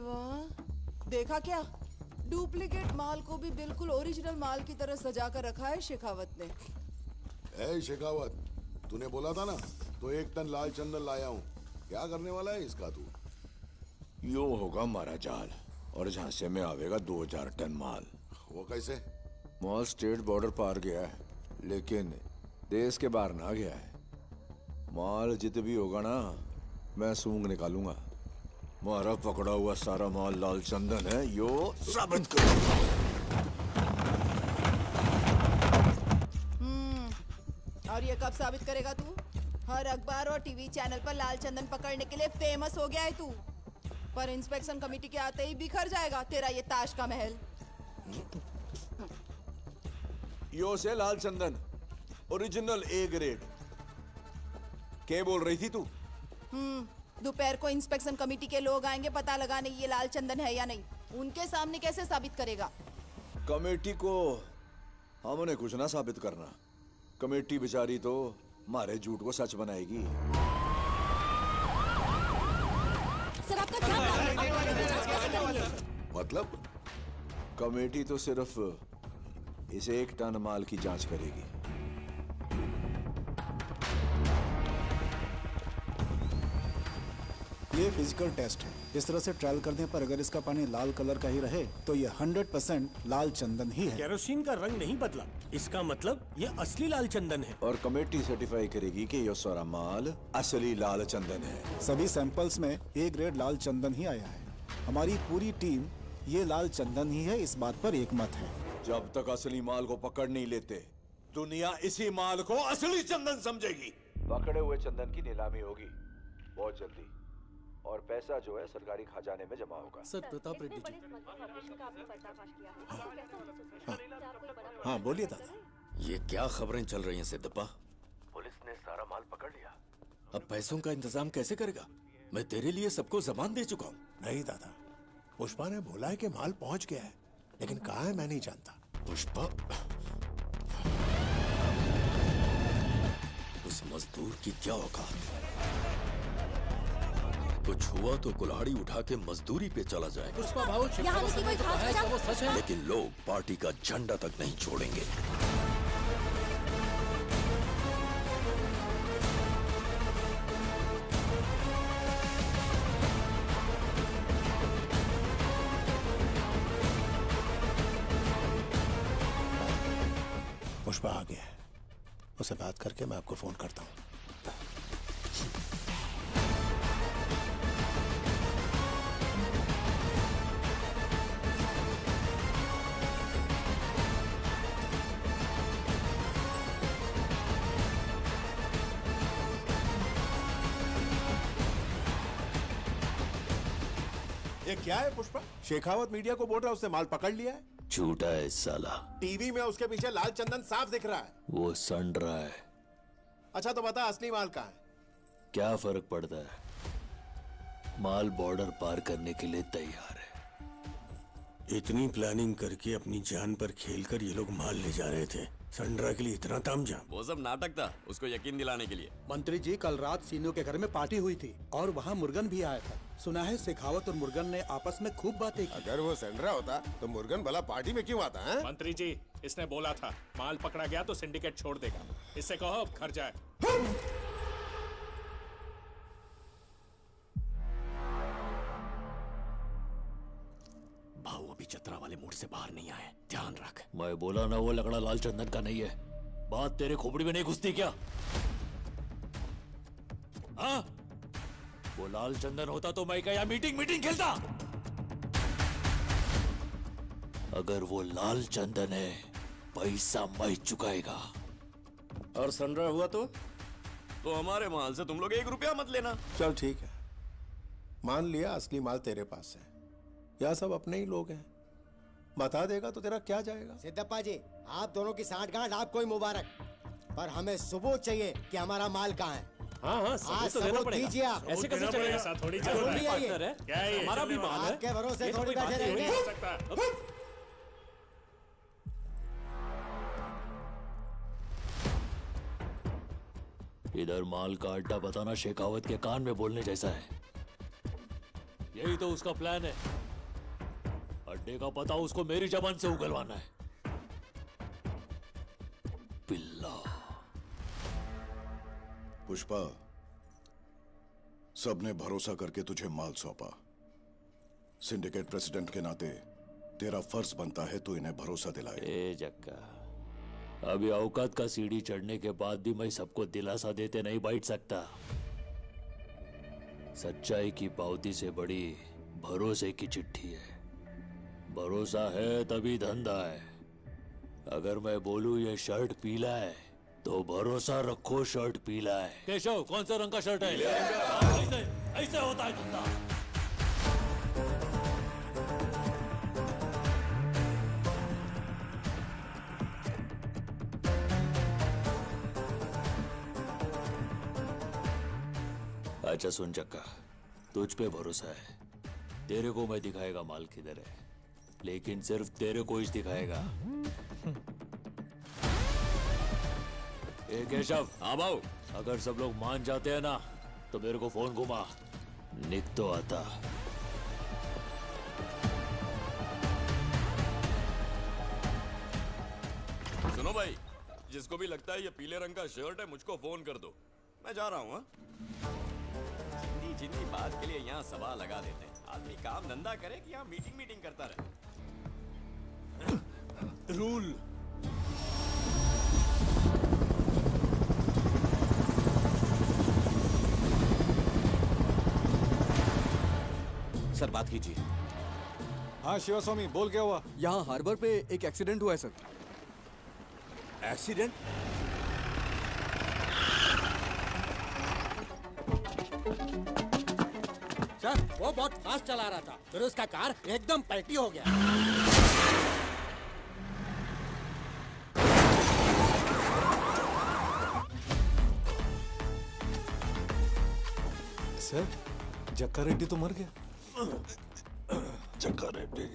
वाह, देखा क्या? डुप्लीकेट माल को भी बिल्कुल ओरिजिनल माल की तरह सजा कर रखा है शेखावत ने। ए शेखावत, तूने बोला था ना, तो 1 टन लाल चंदन लाया हूँ। क्या करने वाला है इसका तू? यो होगा हमारा जाल और झांसे में आवेगा 2000 टन माल। वो कैसे? माल स्टेट बॉर्डर पार गया है, लेकिन देश के बाहर ना गया है। माल जित भी होगा ना, मैं सूंघ निकालूंगा। मारा पकड़ा हुआ सारा माल लाल चंदन है, यो साबित करूंगा। और ये कब साबित करेगा तू? हर अखबार और टीवी चैनल पर लाल चंदन पकड़ने के लिए फेमस हो गया है तू, पर इंस्पेक्शन कमेटी के आते ही बिखर जाएगा तेरा ये ताश का महल। यो से लाल चंदन ओरिजिनल ए ग्रेड। क्या बोल रही थी तू? दोपहर को इंस्पेक्शन कमेटी के लोग आएंगे पता लगाने ये लाल चंदन है या नहीं। उनके सामने कैसे साबित करेगा? कमेटी को हमने कुछ ना साबित करना। कमेटी बेचारी तो हमारे झूठ को सच बनाएगी। सर आपका क्या प्लान है? मतलब? कमेटी तो सिर्फ इस 1 टन माल की जांच करेगी। ये फिजिकल टेस्ट है। इस तरह से ट्रायल करने पर अगर इसका पानी लाल कलर का ही रहे तो ये 100% लाल चंदन ही है। केरोसिन का रंग नहीं बदला, इसका मतलब ये असली लाल चंदन है। और कमेटी सर्टिफाई करेगी कि ये सारा माल असली लाल चंदन है। सभी सैंपल्स में ए ग्रेड लाल चंदन ही आया है। हमारी पूरी टीम ये लाल चंदन ही है, इस बात पर एकमत है। जब तक असली माल को पकड़ नहीं लेते, दुनिया इसी माल को असली चंदन समझेगी। पकड़े हुए चंदन की नीलामी होगी बहुत जल्दी, और पैसा जो है सरकारी खजाने में जमा होगा। सर प्रताप रेड्डी जी। हाँ बोलिए दादा। ये क्या खबरें चल रही हैं सिद्धप्पा? पुलिस ने सारा माल पकड़ लिया। अब पैसों का इंतजाम कैसे करेगा? मैं तेरे लिए सबको जबान दे चुका हूँ। नहीं दादा, पुष्पा ने बोला है कि माल पहुंच गया है, लेकिन कहाँ है मैं नहीं जानता। पुष्पा? उस मजदूर की क्या औकात? कुछ हुआ तो कुल्हाड़ी उठा के मजदूरी पे चला जाएगा। पुष्पा भाऊ यहाँ की कोई खास वजह? वो सच है। लेकिन लोग पार्टी का झंडा तक नहीं छोड़ेंगे। पुष्पा आ गया है, उसे बात करके मैं आपको फोन करता हूँ। ये क्या है पुष्पा? शेखावत मीडिया को बोल रहा है उसने माल पकड़ लिया है। झूठा है साला। टीवी में उसके पीछे लाल चंदन साफ दिख रहा है। वो सड़ रहा है। अच्छा तो बता असली माल कहाँ है? क्या फर्क पड़ता है? माल बॉर्डर पार करने के लिए तैयार है। इतनी प्लानिंग करके अपनी जान पर खेलकर ये लोग माल ले जा रहे थे। संड्रा के लिए इतना तामझाम? वो सब नाटक था, उसको यकीन दिलाने के लिए। मंत्री जी, कल रात सीनू के घर में पार्टी हुई थी और वहाँ मुर्गन भी आया था। सुना है शेखावत और मुर्गन ने आपस में खूब बातें की। अगर वो संड्रा होता तो मुर्गन भला पार्टी में क्यों आता है? मंत्री जी, इसने बोला था माल पकड़ा गया तो सिंडिकेट छोड़ देगा। इससे कहो अब घर जाए। भाऊ अभी चतरा वाले मूड से बाहर नहीं आए, ध्यान रख। मैं बोला ना वो लकड़ा लाल चंदन का नहीं है। बात तेरे खोपड़ी में नहीं घुसती क्या? हाँ? वो लाल चंदन होता तो मैं क्या मीटिंग खेलता? अगर वो लाल चंदन है, पैसा मैं चुकाएगा। और संड्रा हुआ तो हमारे माल से तुम लोग 1 रुपया मत लेना। चल ठीक है, मान लिया असली माल तेरे पास है। यह सब अपने ही लोग हैं, बता देगा तो तेरा क्या जाएगा। सिद्धप्पा जी, आप दोनों की साठगांठ आपको ही मुबारक, पर हमें सबूत चाहिए कि हमारा माल कहाँ है। हाँ, सबूत तो देना पड़ेगा। दीजिए आप। ऐसे कैसे चलेगा? ऐसा थोड़ी चलेगा। क्या है? हमारा भी माल है। आपके भरोसे थोड़ी बैठे रहेंगे। इधर माल का अड्डा बताना शेखावत के कान में बोलने जैसा है। यही तो उसका प्लान है। अड्डे का पता उसको मेरी जबान से उगलवाना है। पिल्ला। पुष्पा, सबने भरोसा करके तुझे माल सौंपा। सिंडिकेट प्रेसिडेंट के नाते तेरा फर्ज बनता है तू इन्हें भरोसा दिलाए। ए जक्का, अभी औकात का सीढ़ी चढ़ने के बाद भी मैं सबको दिलासा देते नहीं बैठ सकता। सच्चाई की पावती से बड़ी भरोसे की चिट्ठी है। भरोसा है तभी धंधा है। अगर मैं बोलूं ये शर्ट पीला है तो भरोसा रखो शर्ट पीला है। केशव, कौन सा रंग का शर्ट है? ऐसे ऐसे होता है धंधा। अच्छा सुन चक्का, तुझ पे भरोसा है। तेरे को मैं दिखाएगा माल किधर है, लेकिन सिर्फ तेरे को ही दिखाएगा। ए केशव। हाँ भाऊ। अगर सब लोग मान जाते हैं ना तो मेरे को फोन घुमा, निक तो आता। सुनो भाई, जिसको भी लगता है ये पीले रंग का शर्ट है मुझको फोन कर दो, मैं जा रहा हूँ। हाँ? जिंदी बात के लिए यहाँ सवाल लगा देते हैं। आदमी काम धंधा करे कि यहाँ मीटिंग करता रहे। रूल। सर बात कीजिए। हाँ शिवस्वामी, बोल क्या हुआ? यहाँ हार्बर पे एक एक्सीडेंट हुआ है सर। एक्सीडेंट? सर वो बहुत फास्ट चला रहा था, फिर उसका कार एकदम पलटी हो गया। सर, जक्का रेड्डी तो मर गया। जक्का रेड्डी।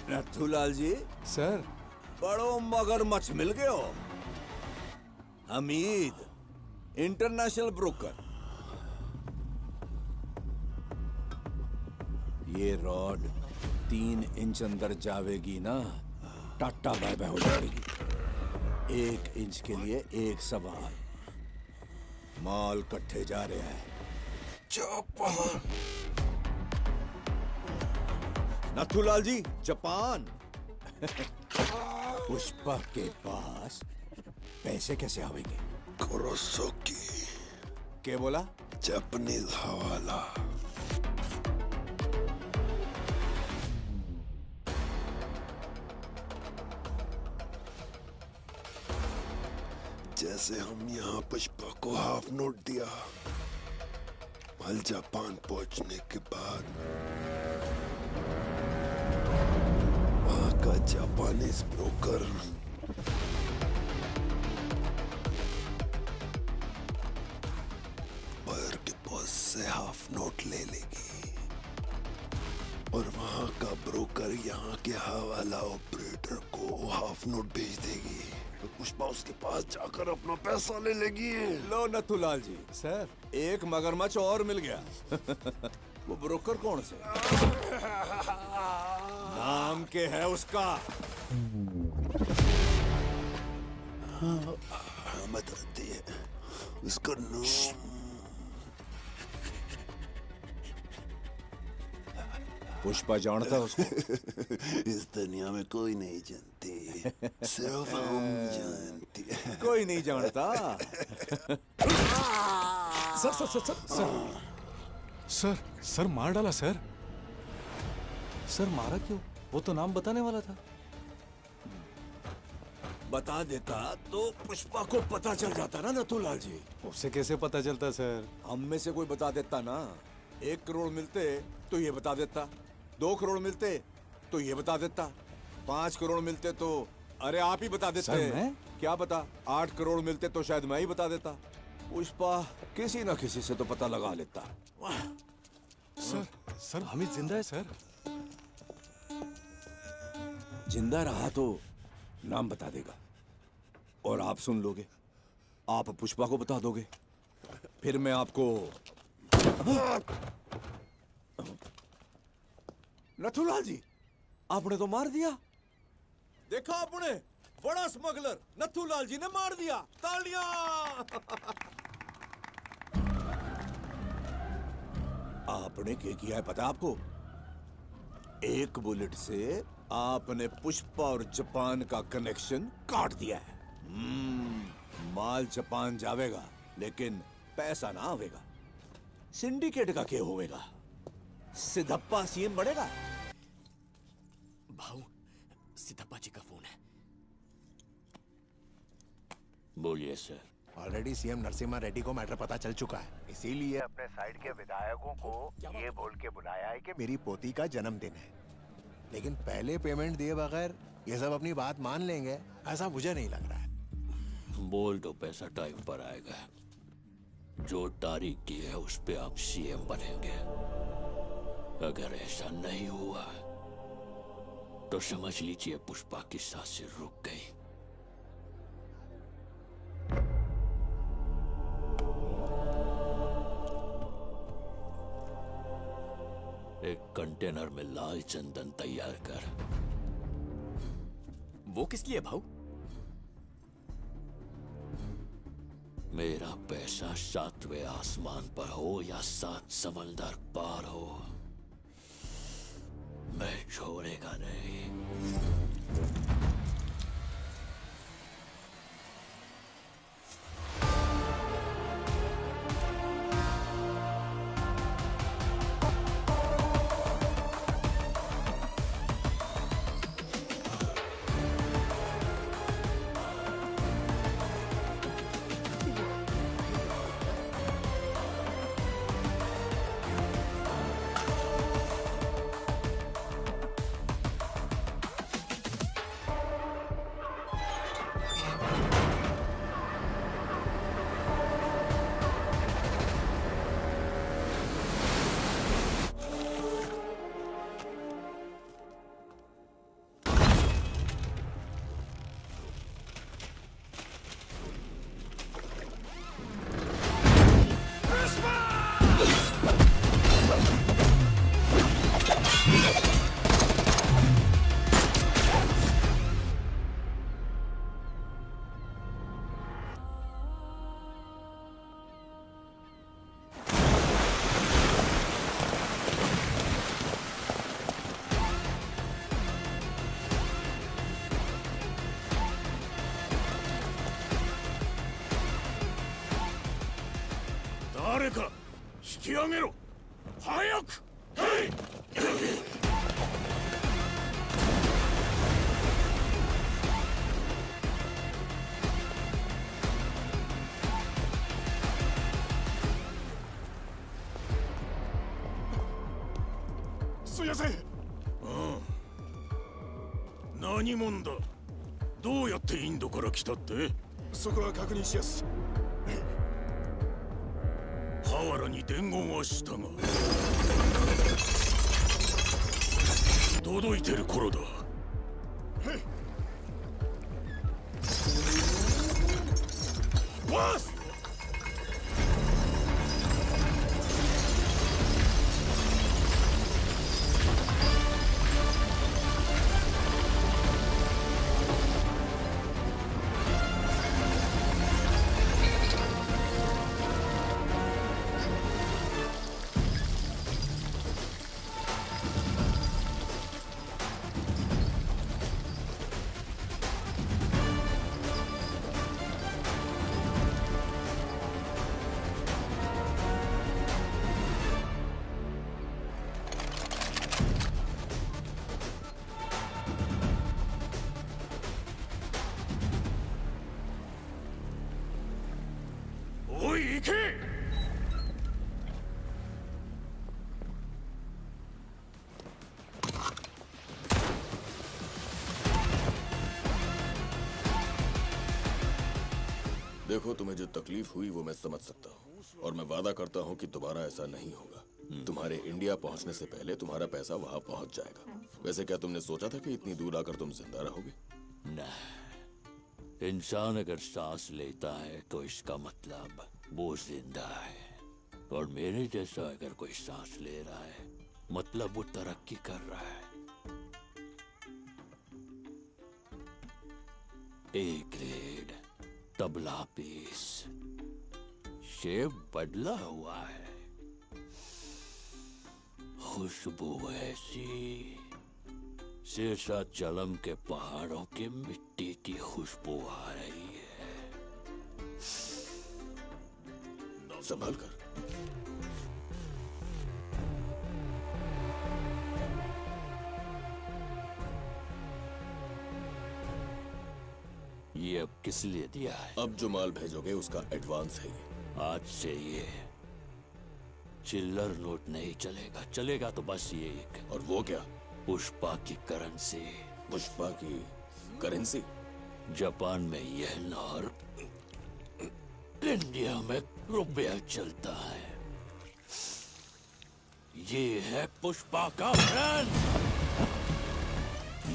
नथुलाल जी। सर। बड़ो मगरमच्छ मिल गए हो। Hamid, international broker. ये रॉड 3 इंच अंदर जावेगी ना, टाटा बाय बाय हो जाएगी। 1 इंच के लिए एक सवाल। माल कट्ठे जा रहे हैं। जापान। नथुलाल जी, जापान। पुष्पा के पास पैसे कैसे आवेंगे? कुरोसाकी। क्या बोला? जापानीज हवाला। जैसे हम यहाँ पुष्पा को हाफ नोट दिया, माल जापान पहुंचने के बाद वहां का जापानीज ब्रोकर बायर के बॉस से हाफ नोट ले लेगी और वहां का ब्रोकर यहाँ के हवाला ऑपरेटर को हाफ नोट भेज देगी। तो पुष्पा उसके पास जाकर अपना पैसा ले लेगी। लो नथुलाल जी। सर, एक मगरमच्छ और मिल गया। वो ब्रोकर कौन से? नाम के है उसका? बताती है उसका नाम। पुष्पा जानता है उसको? इस दुनिया में कोई नहीं जानती, सिर्फ हम जानते हैं। कोई नहीं जानता। Sir sir sir sir sir sir sir मार डाला सर। सर मारा क्यों? वो तो नाम बताने वाला था। बता देता तो पुष्पा को पता चल जाता ना नथुलाल जी। उससे कैसे पता चलता सर? हम में से कोई बता देता ना। 1 करोड़ मिलते तो ये बता देता, 2 करोड़ मिलते तो ये बता देता, 5 करोड़ मिलते तो अरे आप ही बता देते। सर मैं? क्या पता 8 करोड़ मिलते तो शायद मैं ही बता देता। पुष्पा किसी न किसी से तो पता लगा लेता। सर सर हमीद जिंदा है सर। जिंदा रहा तो नाम बता देगा और आप सुन लोगे। आप पुष्पा को बता दोगे, फिर मैं आपको नथुलाल जी, आपने तो मार दिया। देखा आपने, बड़ा स्मगलर नथुलाल जी ने मार दिया। तालियां। आपने क्या किया है पता आपको? एक बुलेट से आपने पुष्पा और जापान का कनेक्शन काट दिया है। माल जापान जावेगा लेकिन पैसा ना आवेगा। सिंडिकेट का क्या होवेगा? सिद्धप्पा सीएम बढ़ेगा। भाऊ, सिद्धप्पा जी का फोन है। बोलिए sir. Already CM Narasimha Reddy को मैटर पता चल चुका है, इसीलिए अपने साइड के विधायकों को ये बोल के बुलाया है कि मेरी पोती का जन्मदिन है। लेकिन पहले पेमेंट दिए बगैर ये सब अपनी बात मान लेंगे ऐसा मुझे नहीं लग रहा है। बोल दो पैसा टाइम पर आएगा। जो तारीख की है उस पे आप सीएम बनेंगे। अगर ऐसा नहीं हुआ तो समझ लीजिए पुष्पा की सांसें रुक गई। एक कंटेनर में लाल चंदन तैयार कर। वो किस लिए भाऊ? मेरा पैसा 7वें आसमान पर हो या 7 समंदर पार हो, मैं छोड़ेगा नहीं।誰か引き上げろ。早く。すみません。何者だ。どうやってインドから来たって？そこは確認しやす。ハワラに伝言はしたが届いてる頃だ。ボス！おい、行け！देखो, तुम्हें जो तकलीफ हुई वो मैं समझ सकता हूँ और मैं वादा करता हूँ कि दोबारा ऐसा नहीं होगा। तुम्हारे इंडिया पहुँचने से पहले तुम्हारा पैसा वहाँ पहुँच जाएगा। वैसे क्या तुमने सोचा था कि इतनी दूर आकर तुम जिंदा रहोगे? नहीं, इंसान अगर सांस लेता है तो इसका मतलब वो जिंदा है, और मेरे जैसा अगर कोई सांस ले रहा है मतलब वो तरक्की कर रहा है। A grade tabla piece, shape बदला हुआ है, खुशबू ऐसी शेषाचलम के पहाड़ों की मिट्टी की खुशबू आ रही है। संभाल कर। ये अब किस लिए दिया है? अब जो माल भेजोगे उसका एडवांस है ये। आज से ये चिल्लर नोट नहीं चलेगा, चलेगा तो बस ये एक। और वो क्या? पुष्पा की करेंसी। पुष्पा की करेंसी? जापान में येन और इंडिया में रुपया चलता है। ये है पुष्पा का ब्रांड,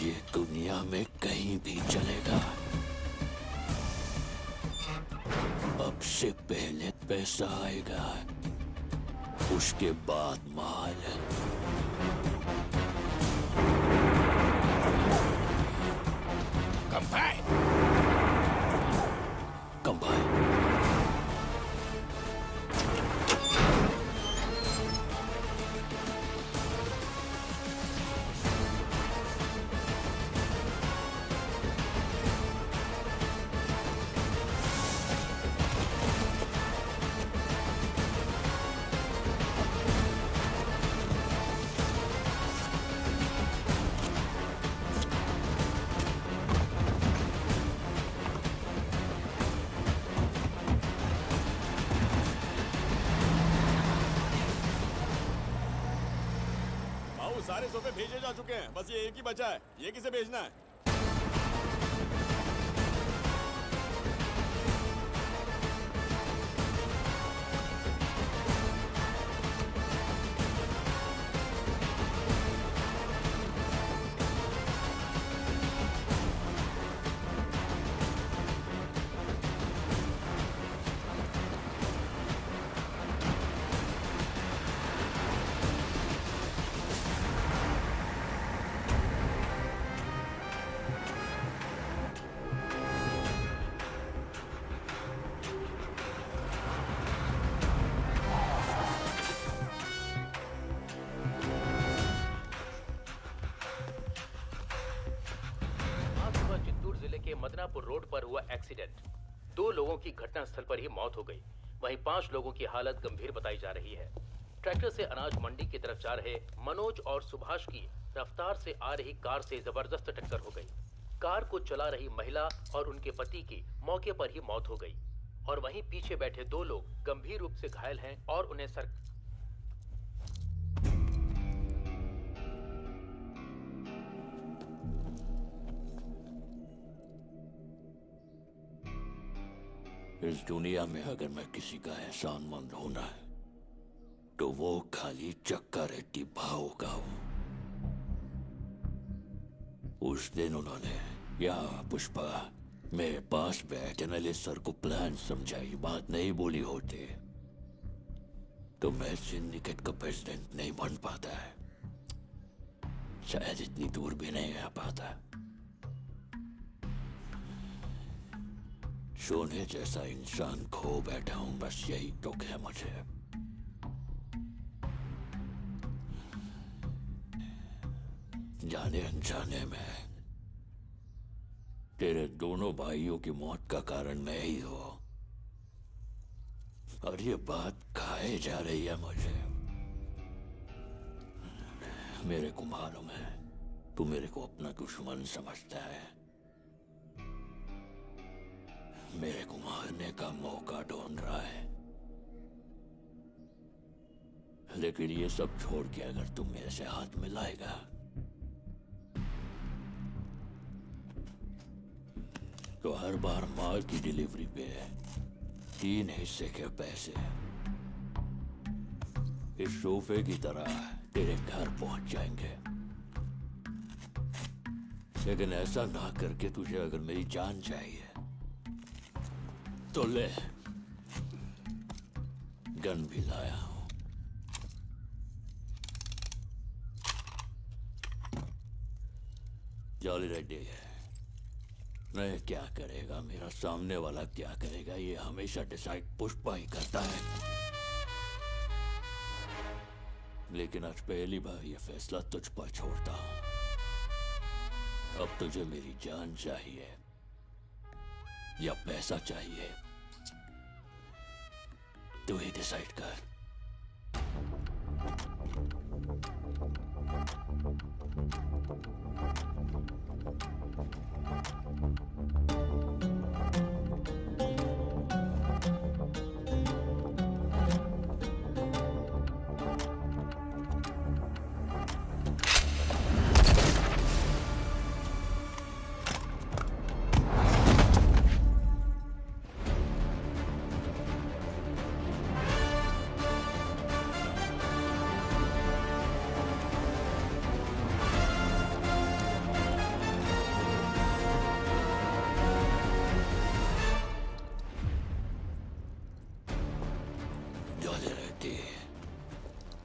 ये दुनिया में कहीं भी चलेगा। अब से पहले पैसा आएगा, उसके बाद माल। कंबाइन। कंबाइन। सारे सोफे भेजे जा चुके हैं, बस ये एक ही बचा है। ये किसे भेजना है? मदनापुर रोड पर हुआ एक्सीडेंट। 2 लोगों की घटनास्थल पर ही मौत हो गई, वहीं 5 लोगों की हालत गंभीर बताई जा रही है। ट्रैक्टर से अनाज मंडी की तरफ जा रहे मनोज और सुभाष की रफ्तार से आ रही कार से जबरदस्त टक्कर हो गई। कार को चला रही महिला और उनके पति की मौके पर ही मौत हो गई, और वहीं पीछे बैठे 2 लोग गंभीर रूप से घायल हैं और उन्हें इस दुनिया में अगर मैं किसी का एहसानमंद होना है तो वो खाली चक्का रेड्डी भाव का हूं। उस दिन उन्होंने या पुष्पा मेरे पास बैठने सर को प्लान समझाई, बात नहीं बोली होते तो मैं सिंडिकेट का प्रेसिडेंट नहीं बन पाता है, शायद इतनी दूर भी नहीं आ पाता। सोने जैसा इंसान खो बैठा हूं, बस यही दुख है मुझे। जाने अनजाने में तेरे दोनों भाइयों की मौत का कारण मैं ही हूं, और ये बात खाए जा रही है मुझे। मेरे को मालूम है तू मेरे को अपना दुश्मन समझता है, मेरे को मारने का मौका ढूंढ रहा है, लेकिन ये सब छोड़ के अगर तुम मेरे से हाथ मिलाएगा तो हर बार माल की डिलीवरी पे 3 हिस्से के पैसे इस सोफे की तरह तेरे घर पहुंच जाएंगे। लेकिन ऐसा ना करके तुझे अगर मेरी जान चाहिए तो ले, गन भी लाया हूं। जॉली रेड्डी, मैं क्या करेगा, मेरा सामने वाला क्या करेगा, ये हमेशा डिसाइड पुष्पा ही करता है। लेकिन आज पहली बार ये फैसला तुझ पर छोड़ता हूं। अब तुझे मेरी जान चाहिए या पैसा चाहिए, तू ही डिसाइड कर।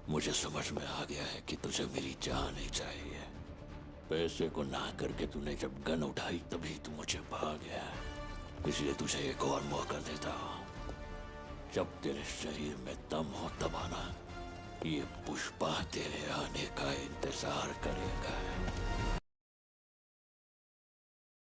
मुझे समझ में आ गया है कि तुझे मेरी जान ही चाहिए। पैसे को ना करके तूने जब गन उठाई तभी तू मुझे भाग गया, इसलिए तुझे एक और मौका देता हूं। जब तेरे शरीर में दम हो तब आना, ये पुष्पा तेरे आने का इंतजार करेगा।